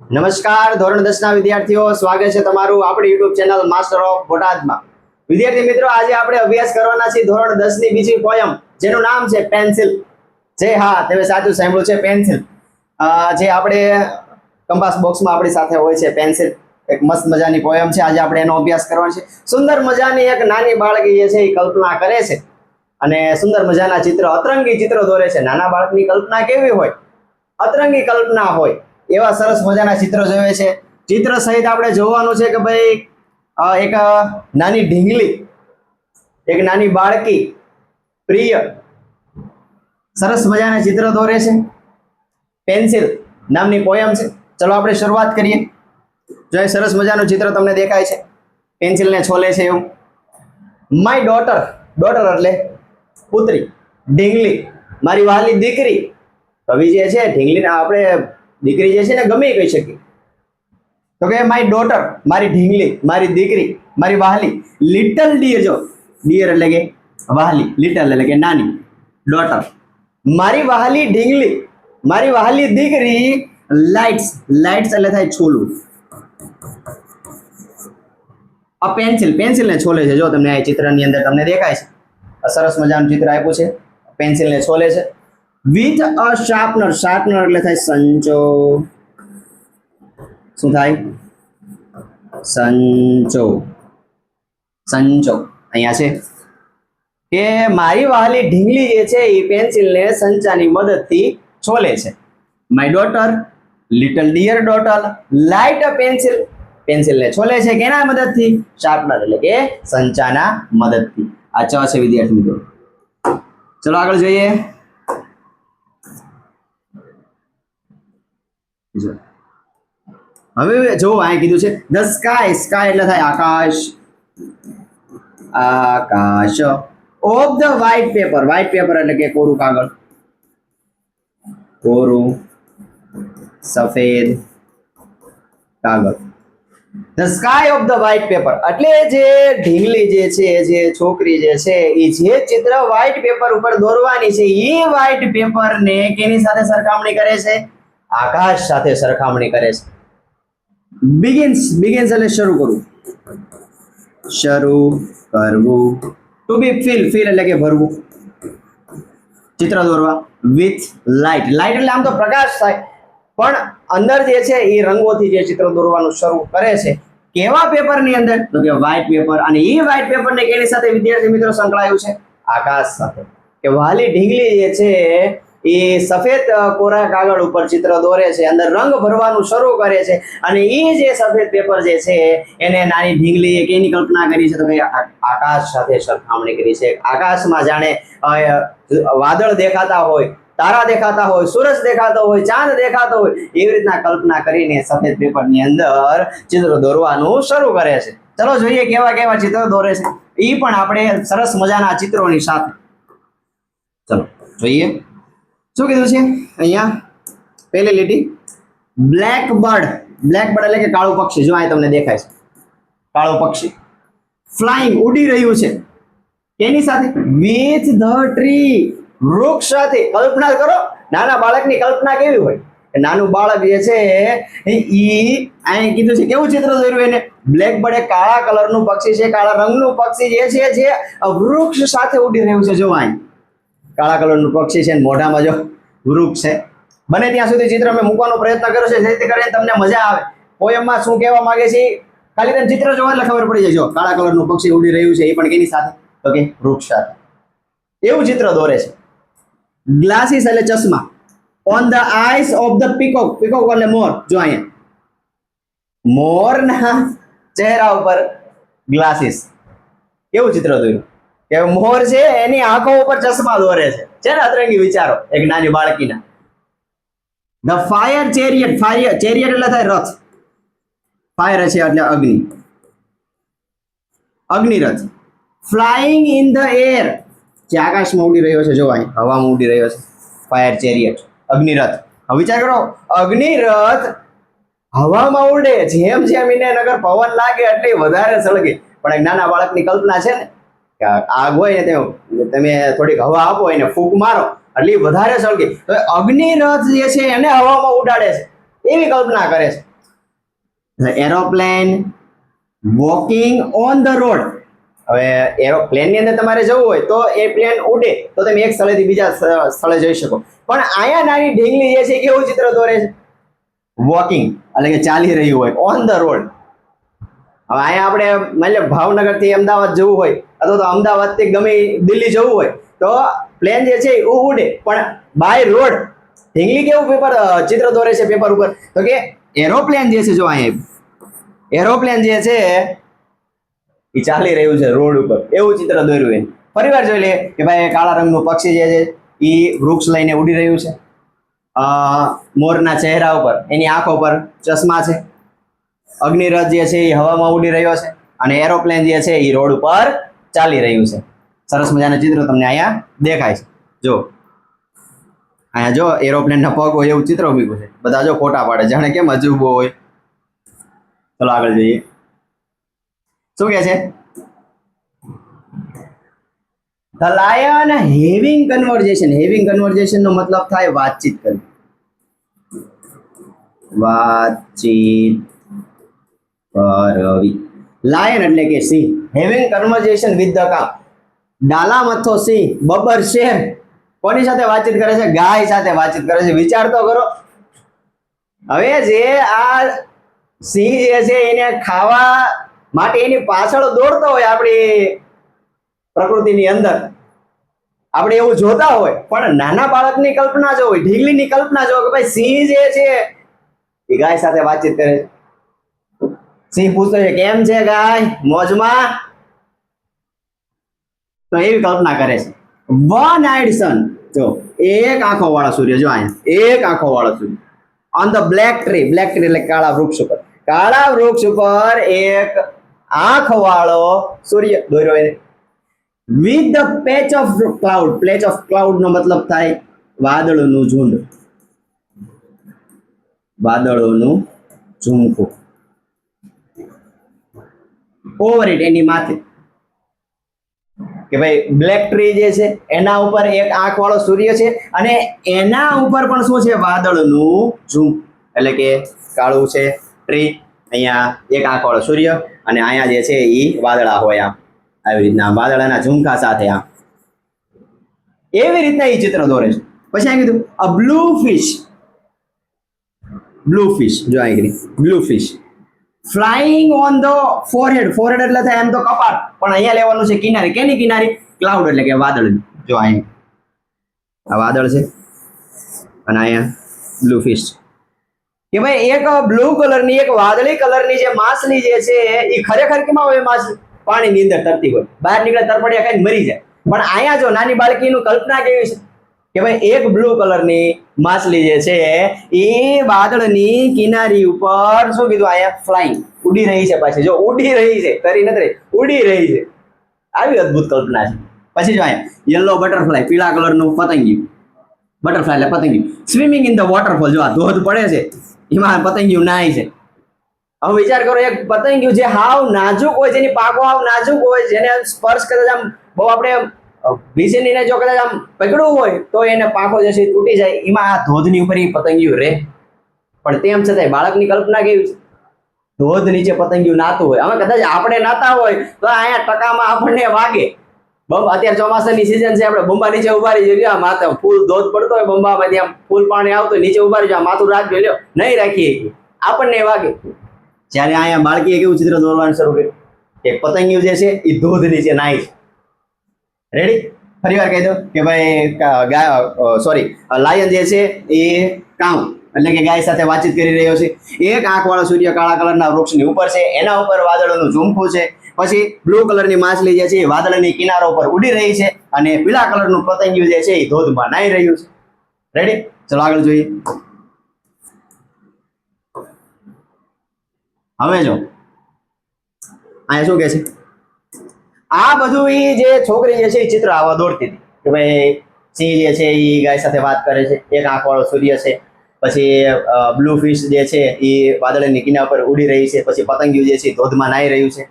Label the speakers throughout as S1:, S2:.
S1: નમસ્કાર ધોરણ 10 ના વિદ્યાર્થીઓ, સ્વાગત છે તમારું આપણી YouTube ચેનલ માસ્ટર ઓફ બોટાદમાં. વિદ્યાર્થી મિત્રો, આજે આપણે અભ્યાસ કરવાના છીએ ધોરણ 10 ની બીજી પોયમ, જેનું નામ છે પેન્સિલ. જે હા, તમે સાચું સાંભળ્યું છે, પેન્સિલ. જે આપણે કંપાસ બોક્સમાં આપણી સાથે હોય છે પેન્સિલ. એક મસ્ત મજાની પોયમ છે, આજે આપણે એનો અભ્યાસ કરવાનો છે. સુંદર મજાની એક નાની બાળકી જે છે એ કલ્પના કરે છે અને સુંદર મજાના ચિત્ર, અતરંગી ચિત્ર દોરે છે. નાના બાળકની કલ્પના કેવી હોય? અતરંગી કલ્પના હોય એવા સરસ મજાના ચિત્ર જોવે છે. ચિત્ર સહિત આપણે જોવાનું છે કે ભાઈ એક નાની ઢીંગલી, એક નાની બાળકી પ્રિય સરસ મજાના ચિત્ર દોરે છે. પેન્સિલ નામની પોયમ છે. ચલો આપણે શરૂઆત કરીએ. જો એ સરસ મજાનું ચિત્ર તમને દેખાય છે, પેન્સિલને છોલે છે એવું. માય ડોટર, ડોટર એટલે પુત્રી, ઢીંગલી મારી વહાલી દીકરી. કવિ જે છે ઢીંગલીને આપણે દીકરી જે છે ને ગમે કહી શકીએ. તો કે માય ડોટર, મારી ઢીંગલી, મારી દીકરી, મારી વહાલી. લિટલ ડિયર, જો ડિયર એટલે કે વહાલી, લિટલ એટલે કે નાની, ડોટર. મારી વહાલી ઢીંગલી, મારી વહાલી દીકરી. લાઇટ્સ, લાઇટ્સ એટલે થાય છોલું. આ પેન્સિલ, પેન્સિલને છોલે છે. જો તમને આ ચિત્રની અંદર તમને દેખાય છે, સરસ મજાનું ચિત્ર આપ્યું છે. પેન્સિલને છોલે છે વિથ અ શાર્પનર. શાર્પનર એટલે થાય સંચો. શું થાય? સંચો. સંચો અહીંયા છે કે મારી વહાલી ઢીંગલી જે છે એ પેન્સિલને સંચાની મદદથી છોલે છે. My daughter, little dear daughter, light a pencil. પેન્સિલને છોલે છે કેના મદદથી? શાર્પનર એટલે કે સંચાના મદદથી. આ ચ છે વિદ્યાર્થી મિત્રો. ચલો આગળ જોઈએ. હવે જો અહીં કીધું છે ધ સ્કાય. સ્કાય એટલે થાય આકાશ. આકાશ. Of the white paper. White paper એટલે કે કોરું કાગળ. કોરું સફેદ કાગળ. The sky of the white paper એટલે જે ઢીંગલી જે છે, જે છોકરી જે છે એ જે ચિત્ર વ્હાઇટ પેપર ઉપર દોરવાની છે એ વ્હાઇટ પેપરને કેની સાથે સરખામણી કરે છે? આકાશ સાથે સરખામણી કરે છે. બિગિન્સ, બિગિન્સ એટલે શરૂ કરવું. શરૂ કરવું. ટુ બી ફિલ, ફિલ એટલે કે ભરવું. ચિત્ર દોરવા. વિથ લાઇટ, લાઇટ એટલે આમ તો પ્રકાશ થાય, પણ અંદર જે છે એ રંગોથી જે ચિત્ર દોરવાનું શરૂ કરે છે. કેવા પેપરની અંદર? તો કે વ્હાઇટ પેપર. અને એ વ્હાઇટ પેપરને કેની સાથે વિદ્યાર્થી મિત્રો સંકળાયું છે? આકાશ સાથે. કે વાલી ઢીંગલી જે છે એ સફેદ કોરા કાગળ ઉપર ચિત્ર દોરે છે, અંદર રંગ ભરવાનું શરૂ કરે છે. અને એ જે સફેદ પેપર જે છે એને નાની ઢીંગલીએ કેની કલ્પના કરી છે? તો કે આકાશ સાથે સરખામણી કરી છે. આકાશમાં જાણે વાદળ દેખાતા હોય, તારા દેખાતા હોય, સૂરજ દેખાતો હોય, ચાંદ દેખાતો હોય, એવી રીતના કલ્પના કરીને સફેદ પેપરની અંદર ચિત્ર દોરવાનું શરૂ કરે છે. ચલો જોઈએ કેવા કેવા ચિત્રો દોરે છે એ પણ આપણે સરસ મજાના ચિત્રોની સાથે. ચલો જોઈએ શું કીધું છે અહીંયા. પહેલી લીટી બ્લેક બર્ડ. બ્લેક બર્ડ એટલે કે કાળું પક્ષી. જો અહીં તમને દેખાય છે કાળું પક્ષી. ફ્લાઇંગ ઉડી રહ્યું છે. કેની સાથે? વિથ ધ ટ્રી, વૃક્ષ સાથે. કલ્પના કરો, નાના બાળકની કલ્પના કેવી હોય? નાનું બાળક જે છે ઈ અહીં કીધું છે કેવું ચિત્ર દોર્યું એને? બ્લેક બર્ડ એ કાળા કલરનું પક્ષી છે, કાળા રંગનું પક્ષી જે છે જે વૃક્ષ સાથે ઉડી રહ્યું છે. જો અહીં કાળા કલરનું પક્ષી છે, મોઢામાં જો વૃક્ષ છે. બને ત્યાં સુધી ચિત્ર મેં મૂકવાનો પ્રયત્ન કર્યો છે જેથી કરીને તમને મજા આવે. પોયમમાં શું કહેવા માંગે છે ખાલી તમે ચિત્ર જોવા એટલે ખબર પડી જાય. જો કાળા કલરનું પક્ષી ઉડી રહ્યું છે, એ પણ કેની સાથે? તો કે વૃક્ષ સાથે. એવું ચિત્ર દોરે છે. ગ્લાસીસ એટલે ચશ્મા. On the eyes of the peacock. Peacock એટલે મોર. જો અહીંયા મોરના ચહેરા ઉપર ગ્લાસીસ. કેવું ચિત્ર દોર્યું કે મોર છે એની આંખો ઉપર ચશ્મા દોરે છે. છે ને અતરંગી વિચારો એક નાની બાળકીના. The fire chariot. Fire chariot એટલે થાય રથ. ફાયર છે એટલે અગ્નિ, અગ્નિરથ. Flying in the air. જે આકાશમાં ઉડી રહ્યો છે. જો અહીં હવામાં ઉડી રહ્યો છે. ફાયર ચેરિયટ, અગ્નિરથ. હવે વિચાર કરો, અગ્નિરથ હવામાં ઉડે, જેમ જેમ એને નગર પવન લાગે એટલે વધારે સળગે. પણ એક નાના બાળકની કલ્પના છે ને કે આગ હોય ને તમે થોડીક હવા આપો એને ફૂંક મારો એટલે વધારે સળગે. તો અગ્નિરથ જે છે એને હવામાં ઉડાડે છે, એવી કલ્પના કરે છે. The aeroplane walking on the road. હવે એરોપ્લેન ની અંદર તમારે જવું હોય તો એ પ્લેન ઉડે તો તમે એક સ્થળેથી બીજા સ્થળે જઈ શકો, પણ અહીંયા નાની ઢીંગલી જે છે કેવું ચિત્ર દોરે છે? વોકિંગ, એટલે કે ચાલી રહ્યું હોય ઓન ધ રોડ. હવે અહીંયા આપણે માની લો ભાવનગર થી અમદાવાદ જવું હોય અથવા તો અમદાવાદ થી ગમે દિલ્હી જવું હોય તો પ્લેન જે છે એ ઉડે, પણ બાય રોડ ઢીંગલી કેવું ચિત્ર દોરે છે પેપર ઉપર? તો કે એરોપ્લેન જે છે, જો અહીંયા એરોપ્લેન જે છે એ ચાલી રહ્યું છે રોડ ઉપર, એવું ચિત્ર દોર્યું એને. ફરીવાર જોઈ લે કે ભાઈ કાળા રંગનું પક્ષી જે છે એ વૃક્ષ લઈને ઉડી રહ્યું છે. મોરના ચહેરા ઉપર એની આંખો પર ચશ્મા છે. અગ્નિરથ જે છે એ હવામાં ઉડી રહ્યો છે અને એરોપ્લેન જે છે એ રોડ ઉપર ચાલી રહ્યું છે. સરસ મજાના ચિત્ર તમને અહીંયા દેખાય છે. જો અહીંયા જો એરોપ્લેન ના પગ હોય એવું ચિત્ર મૂક્યું છે. બધા જો ફોટા પાડે જાણે કેમ અજુબો હોય. ચલો આગળ જોઈએ શું કે છે? The lion having conversation. Having conversation નો મતલબ થાય વાતચીત કરવી. વાતચીત કરવી. લાયન એટલે કે સિંહ. Having conversation with the cow. ડાલા મથો સિંહ બબર શેર કોની સાથે વાતચીત કરે છે? ગાય સાથે વાતચીત કરે છે. વિચાર તો કરો. હવે જે આ સિંહ જે છે એને ખાવા માટે એની પાછળ દોડતો હોય આપણી પ્રકૃતિની અંદર, આપણે એવું જોતા હોય, પણ નાના બાળકની કલ્પના જો હોય, ઢીંગલીની કલ્પના જો કે ભાઈ સિંહ જે છે એ ગાય સાથે વાતચીત કરે છે. સિંહ પૂછતો છે કેમ છે ગાય, મોજમાં? તો એવી કલ્પના કરે છે. વન આઈડ સન, જો એક આંખો વાળો સૂર્ય, જો અહીંયા એક આંખો વાળો સૂર્ય on the black tree. Black tree એટલે કાળા વૃક્ષ ઉપર. કાળા વૃક્ષ ઉપર એક આંખ વાળો સૂર્ય દોર્યો એને. With the patch of cloud. Patch of cloud નો મતલબ થાય વાદળોનું ઝુંડ, વાદળોનું ઝુમખું. ઓવર ઇટ, એની માથે. કે ભાઈ બ્લેક ટ્રી જે છે એના ઉપર એક આંખ વાળો સૂર્ય છે અને એના ઉપર પણ શું છે? વાદળનું ઝુમ, એટલે કે કાળું છે ટ્રી, અહીંયા એક આંખ વાળો સૂર્ય અને અહીંયા જે છે એ વાદળા હોય આમ આવી રીતના વાદળાના ઝુમખા સાથે આમ એવી રીતના એ ચિત્ર દોરે છે. પછી અહીં કીધું અ બ્લુ ફિશ. બ્લુ ફિશ, જો અહીં કીધું blue fish flying on the forehead. Forehead એટલે થાય એમ તો કપાળ, પણ અહીંયા લેવાનું છે કિનારી. કેની કિનારી? ક્લાઉડ એટલે કે વાદળ. જો અહીંયા આ વાદળ છે અને અહીંયા બ્લુ ફિશ. કે ભાઈ એક બ્લુ કલરની એક વાદળી કલરની જે માછલી જે છે એ ખરેખર કેમાં હોય? માછલી પાણીની અંદર તરતી હોય, બહાર નીકળે તરપડિયા ખાઈને મરી જાય. પણ અહીંયા જો નાની બાળકીનું કલ્પના કેવી છે કે ભાઈ એક બ્લુ કલરની માછલી જે છે એ વાદળની કિનારી ઉપર શું કીધું? અહીંયા ફ્લાઇંગ, ઉડી રહી છે. પાછી જો ઉડી રહી છે, તરી નથી રહી, ઉડી રહી છે. આવી અદ્ભુત કલ્પના છે. પછી જો અહીંયા યલો બટરફ્લાય, પીળા કલરનું પતંગિયું. બટરફ્લાય એટલે પતંગિયું. સ્વિમિંગ ઇન ધ વોટરફોલ, જો આ ધોધ પડે છે એમાં પતંગિયું નાય છે. હવે વિચાર કરો, એક પતંગિયું જે હાવ નાજુક હોય, જેની પાંખો હાવ નાજુક હોય, જેને સ્પર્શ કદાચ આમ બહુ આપણે ભીસેનીને જો કદાચ આમ પકડવું હોય તો એને પાંખો જે છે તૂટી જાય. એમાં આ ધોધની ઉપર પતંગિયું રહે. પણ તેમ છતાંય બાળકની કલ્પના કેવી છે? ધોધ નીચે પતંગિયું નાતું હોય. હવે કદાચ આપણે નાતા હોય તો અહીંયા ટકામાં આપણને વાગે. અત્યારે ચોમાસાની સિઝન છે, આપણે બંબા નીચે ઉભા રહી જઈએ, માથે ફૂલ ધોધ પડતો હોય, બંબામાંથી આમ ફૂલ પાણી આવતું હોય, નીચે ઉભા રહી જાય, માથું રાખજો, લ્યો નહીં રાખીએ, આપણને વાગે. જ્યારે અહીંયા બાળકીએ કેવું ચિત્ર દોરવાનું શરૂ કર્યું? એક પતંગિયું જે છે એ ધોધ નીચે નાય છે. રેડી? ફરી વાર કહી દો કે ભાઈ લાયન જે છે એ કાઉ એટલે કે ગાય સાથે વાતચીત કરી રહ્યો છે. એક આંખ વાળો સૂર્ય કાળા કલરના વૃક્ષની ઉપર છે, એના ઉપર વાદળોનું ઝુમખું છે. પછી બ્લુ કલરની માછલી જે છે એ વાદળની કિનારો પર ઉડી રહી છે અને પીળા કલરનું પતંગિયું જે છે એ ધોધમાં નાઈ રહ્યું છે. રેડી? ચલો આગળ જોઈએ. હવે જો અહીંયા શું કે છે? આ બધું એ જે છોકરી જે છે એ ચિત્ર આવા દોરતી હતી કે ભાઈ સિંહ જે છે એ ગાય સાથે વાત કરે છે, એક આંખ વાળો સૂર્ય છે, પછી બ્લુ ફિશ જે છે એ વાદળની કિનારા પર ઉડી રહી છે, પછી પતંગિયું જે છે ધોધમાં નાઈ રહ્યું છે.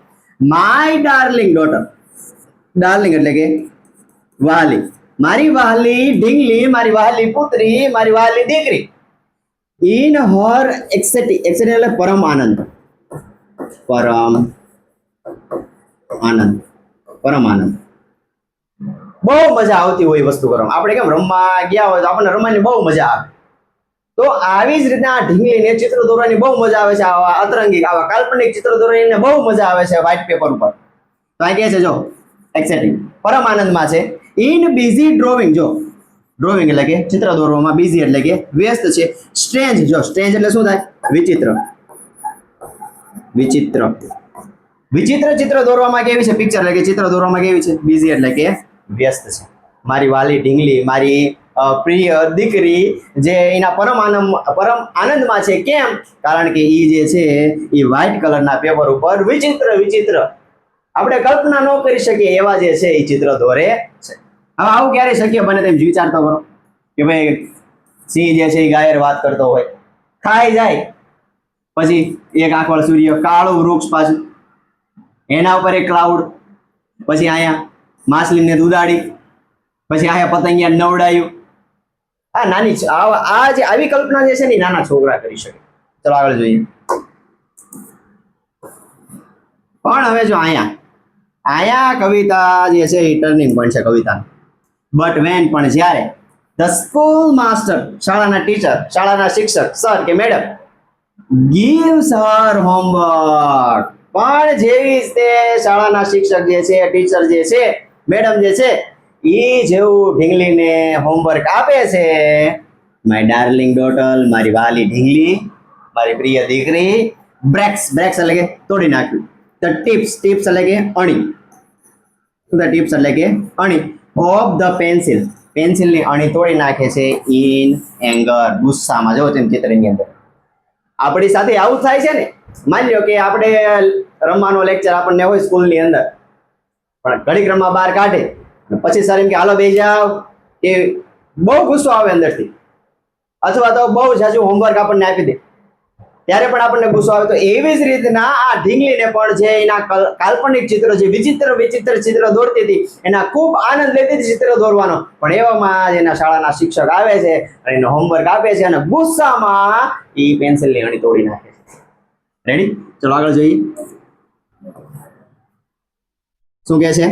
S1: My darling daughter. ડાર્લિંગ એટલે કે વહાલી. મારી વહાલી ઢીંગલી, મારી વહાલી પુત્રી, મારી વહાલી દીકરી. In her એક્સેટી. એક્સેટી એટલે પરમ આનંદ. પરમ આનંદ. પરમ આનંદ. બહુ મજા આવતી હોય વસ્તુ કરવામાં. આપણે કેમ રમવા ગયા હોય તો આપણને રમવાની બહુ મજા આવે. તો આવી જ રીતના ઢીંગલીને ચિત્ર દોરવાની બહુ મજા આવે છે. આવા અતરંગી આવા કાલ્પનિક ચિત્ર દોરવાની બહુ મજા આવે છે વ્હાઇટ પેપર ઉપર. તો આ કહે છે જો એક્સાઇટિંગ પરમ આનંદમાં છે. ઇન બિઝી ડ્રોઈંગ, જો ડ્રોઈંગ એટલે કે ચિત્ર દોરવામાં, બિઝી એટલે કે વ્યસ્ત છે. સ્ટ્રેન્જ, જો સ્ટ્રેન્જ એટલે શું થાય? વિચિત્ર. વિચિત્ર. વિચિત્ર ચિત્ર દોરવામાં કેવી છે? પિક્ચર એટલે કે ચિત્ર દોરવામાં કેવી છે? બિઝી એટલે કે વ્યસ્ત છે. મારી વાલી ઢીંગલી, મારી પ્રિય દીકરી જે એના પરમ આનંદમાં છે. કેમ? કારણ કે એ જે છે એ વ્હાઇટ કલરના પેપર ઉપર વિચિત્ર વિચિત્ર આપણે કલ્પના ન કરી શકીએ એવા જે છે એ ચિત્ર દોરે છે. હવે આવું ક્યારે શક્ય બને તેમ વિચાર તો કરો કે ભાઈ સિંહ જે છે એ ગાયર વાત કરતો હોય, ખાઈ જાય, પછી એક આંખવાળો સૂર્ય, કાળું વૃક્ષ, પાછું એના ઉપર એક ક્લાઉડ, પછી અહીંયા માછલીને ઉડાડી, પછી અહીંયા પતંગિયા નવડાયું. આ નાની આ જે આવી કલ્પના જે છે ને નાના છોકરા કરી શકે. ચલો આગળ જોઈએ. પણ હવે જો અહીંયા કવિતા જે છે એ ટર્નિંગ પોઈન્ટ છે કવિતાનો. બટ વેન, પણ જ્યારે ધ સ્કૂલ માસ્ટર, શાળાના ટીચર, શાળાના શિક્ષક, સર કે મેડમ, gives her homework, પણ જેવી તે શાળાના શિક્ષક જે છે, ટીચર જે છે, મેડમ જે છે એ જેવું ઢીંગલીને હોમવર્ક આપે છે, માય ડાર્લિંગ ડોટર, મારી વાલી ઢીંગલી, મારી પ્રિય દીકરી, બ્રેક્સ એટલે કે તોડી નાખ્યું. ધ ટિપ્સ એટલે કે અણી, ધ ટિપ્સ એટલે કે અણી, ઓફ ધ પેન્સિલની અણી તોડી નાખે છે, ઇન એંગર, ગુસ્સામાં. જો તેમ ચિત્રની અંદર આપણી સાથે આવું થાય છે ને. માની લો કે આપણે રમવાનો લેક્ચર આપણને હોય સ્કૂલની અંદર, પણ ઘડીક રમવા બહાર કાઢે પછી સર એમ કે હાલો બેસી જાવ, એ બહુ ગુસ્સો આવે અંદરથી, અથવા તો બહુ જાજુ હોમવર્ક આપણને આપી દે ત્યારે પણ આપણને ગુસ્સો આવે. તો એવી જ રીતના આ ઢીંગલીને પણ જે એના કાલ્પનિક ચિત્રો, જે વિચિત્ર ચિત્ર દોરતી હતી, એના ખૂબ આનંદ લેતી હતી ચિત્ર દોરવાનો, પણ એવામાં એના શાળાના શિક્ષક આવે છે અને એનો હોમવર્ક આપે છે અને ગુસ્સામાં એ પેન્સિલની અણી તોડી નાખે છે. રેડી? ચલો આગળ જોઈએ શું કહે છે.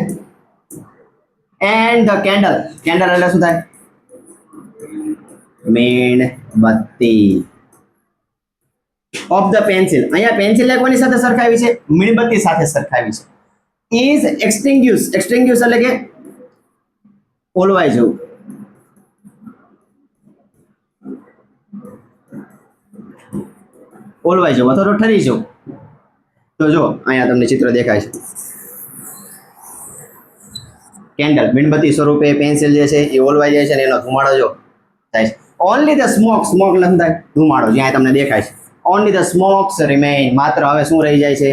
S1: એન્ડ ધ કેન્ડલ એટલે શું થાય? મીણબત્તી. ઓફ ધ પેન્સિલ, અહીંયા પેન્સિલ કોની સાથે સરખાવી છે? મીણબત્તી સાથે સરખાવી છે. ઇઝ એક્સટિંગ્યુશ એટલે કે ઓલવાઈ જવું. ઓલવાઈ જવું અથવા તો ઠરી જવું. તો જો અહીંયા તમને ચિત્ર દેખાય છે. કેન્ડલ મીણબત્તી સ્વરૂપે, પેન્સિલ જે છે એ ઓલવાઈ જાય છે અને એનો ધુમાડો જો થાય છે. ઓનલી ધ સ્મોક એટલે શું થાય? ધુમાડો. જ્યાં તમને દેખાય છે ઓનલી ધ સ્મોક્સ રિમેઇન, માત્ર હવે શું રહી જાય છે?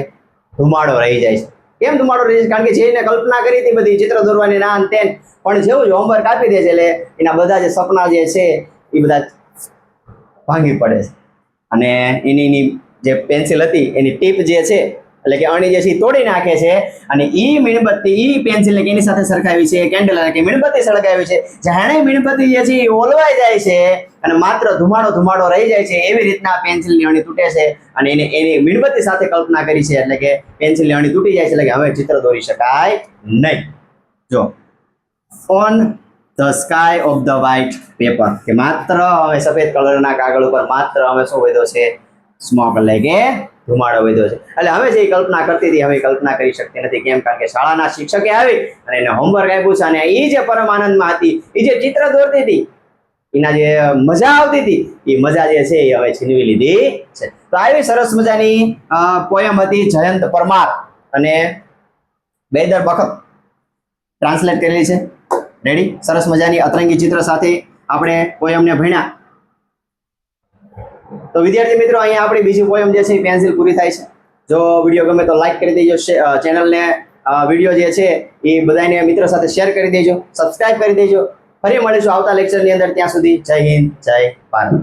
S1: ધુમાડો રહી જાય છે. કેમ ધુમાડો રહી જાય? કારણ કે જેને કલ્પના કરી હતી બધી ચિત્ર દોરવાની ના તેન, પણ જેવું હોમવર્ક આપી દે છે એટલે એના બધા જે સપના જે છે એ બધા ભાંગી પડે છે અને એની જે પેન્સિલ હતી એની ટીપ જે છે એટલે કે અણી જે છે તોડી નાખે છે અને ઈ મીણબત્તી, ઈ પેન્સિલને કેની સાથે સરખાવી છે? કેન્ડલ એટલે કે મીણબત્તી સળગાવી છે. જાણે મીણબત્તી જે છે એ ઓલવાઈ જાય છે અને માત્ર ધુમાડો રહી જાય છે. એવી રીતના પેન્સિલની અણી તૂટે છે અને એની મીણબત્તી સાથે કલ્પના કરી છે એટલે કે પેન્સિલની અણી તૂટી જાય છે એટલે કે હવે ચિત્ર દોરી શકાય નહીં. જો on the sky of the white paper, કે માત્ર હવે સફેદ કલરના કાગળ ઉપર માત્ર હવે શું વધ્યો છે? સ્મોક એટલે કે ધુમાડો વધ્યો છે. એટલે હવે જે કલ્પના કરતી હતી હવે કલ્પના કરી શકતી નથી. કેમ? કારણ કે શાળાના શિક્ષકે આવી અને એને હોમવર્ક આપ્યું છે અને એ જે પરમ આનંદમાં હતી, એ જે ચિત્ર દોરતી હતી, એના જે મજા આવતી હતી, એ મજા જે છે એ હવે છીનવી લીધી છે. તો આવી સરસ મજાની પોયમ હતી જયંત પરમાર અને બેદર બખત ટ્રાન્સલેટ કરેલી છે. રેડી? સરસ મજાની અતરંગી ચિત્ર સાથે આપણે પોયમને ભણ્યા. તો વિદ્યાર્થી મિત્રો અહીંયા આપણી બીજી પોયમ જે છે એ પેન્સિલ પૂરી થાય છે. જો વિડીયો ગમે તો લાઈક કરી દેજો, ચેનલને વિડીયો જે છે એ બધાને મિત્રો સાથે શેર કરી દેજો, સબસ્ક્રાઇબ કરી દેજો. ફરી મળીશું આવતા લેક્ચરની અંદર. ત્યાં સુધી જય હિન્દ, જય ભારત.